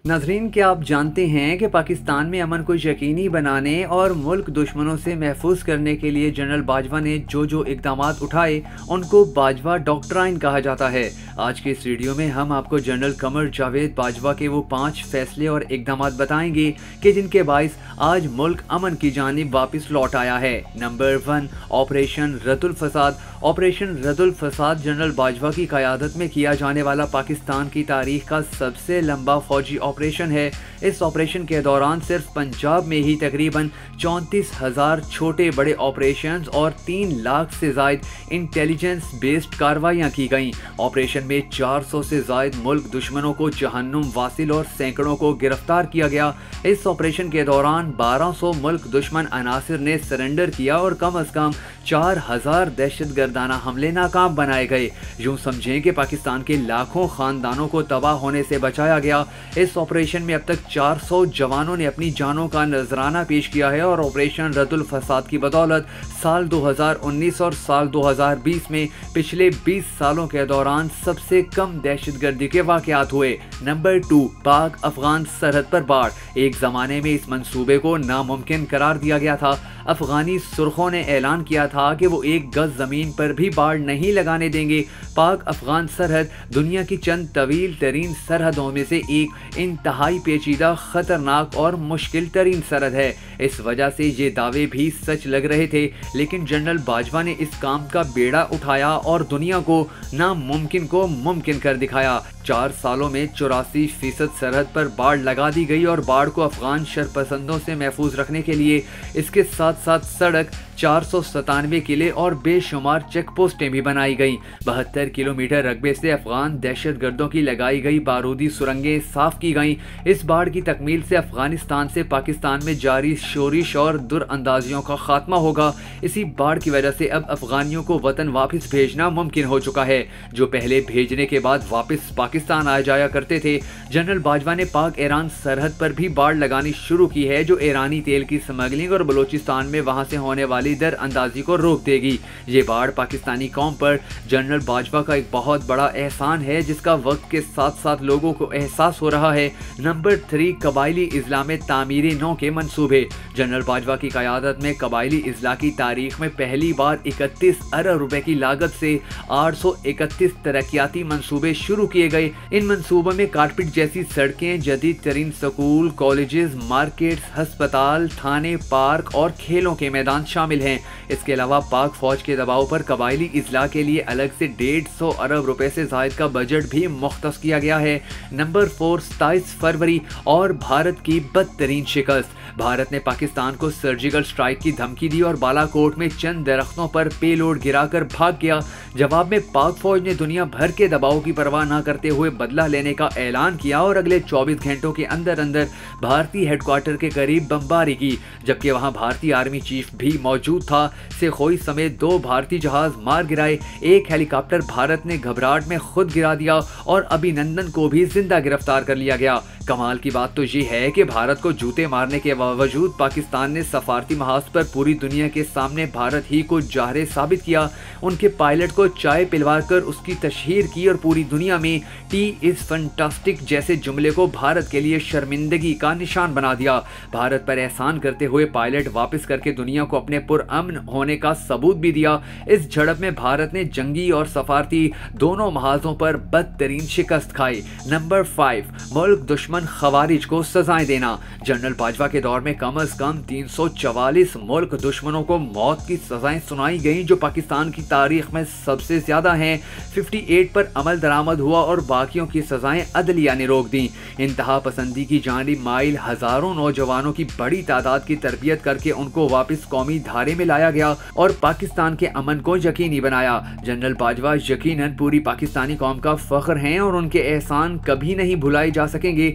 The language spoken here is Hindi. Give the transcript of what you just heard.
नाजरीन, क्या आप जानते हैं कि पाकिस्तान में अमन को यकीनी बनाने और मुल्क दुश्मनों से महफूज करने के लिए जनरल बाजवा ने जो इकदाम उठाए उनको बाजवा डॉक्ट्राइन कहा जाता है। आज के इस वीडियो में हम आपको जनरल कमर जावेद बाजवा के वो 5 फैसले और इकदाम बताएंगे कि जिनके बाइस आज मुल्क अमन की जानिब वापस लौट आया है। नंबर 1, ऑपरेशन रद्दुल फसाद। ऑपरेशन रद्दुल फसाद जनरल बाजवा की क़यादत में किया जाने वाला पाकिस्तान की तारीख का सबसे लंबा फौजी ऑपरेशन है। इस ऑपरेशन के दौरान सिर्फ पंजाब में ही तकरीबन 34,000 छोटे बड़े ऑपरेशंस और 3 लाख से जायद इंटेलिजेंस बेस्ड कार्रवाइयाँ की गईं। ऑपरेशन में 400 से जायद मुल्क दुश्मनों को जहन्नुम वासिल और सैकड़ों को गिरफ्तार किया गया। इस ऑपरेशन के दौरान 1200 मुल्क दुश्मन अनासिर ने सरेंडर किया और कम अज कम 4000 दहशतगर्दाना हमले नाकाम बनाए गए। यूं समझें कि पाकिस्तान के लाखों खानदानों को तबाह होने से बचाया गया। इस ऑपरेशन में अब तक 400 जवानों ने अपनी जानों का नजराना पेश किया है और ऑपरेशन रद्दुल फसाद की बदौलत साल 2019 और साल 2020 में पिछले 20 सालों के दौरान सबसे कम दहशतगर्दी के वाकयात हुए। नंबर 2, पाक अफगान सरहद पर बाढ़। एक जमाने में इस मंसूबे को नामुमकिन करार दिया गया था। अफगानी सुरखों ने ऐलान किया था कि वो 1 गज जमीन पर भी बाढ़ नहीं लगाने देंगे। पाक अफगान सरहद दुनिया की चंद तवील तरीन सरहदों में से एक इंतहाई पेचीदा, खतरनाक और मुश्किल तरीन सरहद है। इस वजह से ये दावे भी सच लग रहे थे, लेकिन जनरल बाजवा ने इस काम का बेड़ा उठाया और दुनिया को नामुमकिन को मुमकिन कर दिखाया। 4 सालों में 84% सरहद पर बाढ़ लगा दी गई और बाढ़ को अफगान शरपसंदों से महफूज रखने के लिए इसके साथ साथ सड़क, 497 किले और बेशुमार चेक पोस्टें भी बनाई गईं। 72 किलोमीटर रकबे से अफगान दहशतगर्दों की लगाई गई बारूदी सुरंगें साफ की गईं। इस बाढ़ की तकमील से अफगानिस्तान से पाकिस्तान में जारी शोरिश और दुरअंदाजियों का खात्मा होगा। इसी बाढ़ की वजह से अब अफगानियों को वतन वापस भेजना मुमकिन हो चुका है, जो पहले भेजने के बाद वापस पाकिस्तान आ जाया करते थे। जनरल बाजवा ने पाक ईरान सरहद पर भी बाढ़ लगानी शुरू की है, जो ईरानी तेल की स्मगलिंग और बलूचिस्तान में वहां से होने वाली दर अंदाजी को रोक देगी। ये बाढ़ पाकिस्तानी कौम पर जनरल बाजवा का एक बहुत बड़ा एहसान है, जिसका वक्त के साथ साथ लोगों को एहसास हो रहा है। नंबर 3, कबायली इजला में तामीर नौ के मंसूबे। जनरल बाजवा की क़यादत में कबायली इजला की तारीख में पहली बार 31 अरब रुपए की लागत से 831 तरक्याती मंसूबे शुरू किए गए। इन मंसूबों में कारपेट जैसी सड़कें, जदीद तरीन स्कूल, कॉलेजेस, मार्केट्स, अस्पताल, थाने, पार्क और खेलों के मैदान शामिल हैं। इसके अलावा पाक फौज के दबाव पर कबायली इजला के लिए अलग से 150 अरब रुपए से जायद का बजट भी मुख्तस किया गया है। नंबर 4, 27 फरवरी और भारत की बदतरीन शिकस्त। भारत ने पाकिस्तान को सर्जिकल स्ट्राइक की धमकी दी और बालाकोट में चंद दरख्तों पर पेलोड गिराकर भाग गया। जवाब में पाक फौज ने दुनिया भर के दबाव की परवाह न करते हुए बदला लेने का ऐलान किया और अगले 24 घंटों के अंदर अंदर भारतीय हेडक्वार्टर के करीब बमबारी की, जबकि वहां भारतीय आर्मी चीफ भी मौजूद था। सेखोई समेत 2 भारतीय जहाज मार गिराए। एक हेलीकॉप्टर भारत ने घबराहट में खुद गिरा दिया और अभिनंदन को भी जिंदा गिरफ्तार कर लिया गया। कमाल की बात तो ये है कि भारत को जूते मारने के बावजूद पाकिस्तान ने सफारती महाज पर पूरी दुनिया के सामने भारत ही को जाहिर साबित किया। उनके पायलट को चाय पिलवा कर उसकी तशहीर की और पूरी दुनिया में टी इज फैंटास्टिक जैसे जुमले को भारत के लिए शर्मिंदगी का निशान बना दिया। भारत पर एहसान करते हुए पायलट वापस करके दुनिया को अपने पुरअमन होने का सबूत भी दिया। इस झड़प में भारत ने जंगी और सफारती दोनों महाजों पर बदतरीन शिकस्त खाई। नंबर 5, मुल्क दुश्मन खवारिज को सजाएं देना। जनरल बाजवा के दौर में कम से कम 344 मुल्क दुश्मनों को मौत की सजाएं सुनाई गईं, जो पाकिस्तान की तारीख में सबसे ज्यादा हैं। 58 पर अमल दरामद हुआ और बाकियों की सजाएं अदलिया ने रोक दी। इंतहा पसंदी की जानिब माइल हजारों नौजवानों की बड़ी तादाद की तरबियत करके उनको वापस कौमी धारे में लाया गया और पाकिस्तान के अमन को यकीनी बनाया। जनरल बाजवा यकीनन पूरी पाकिस्तानी कौम का फख्र हैं और उनके एहसान कभी नहीं भुलाए जा सकेंगे।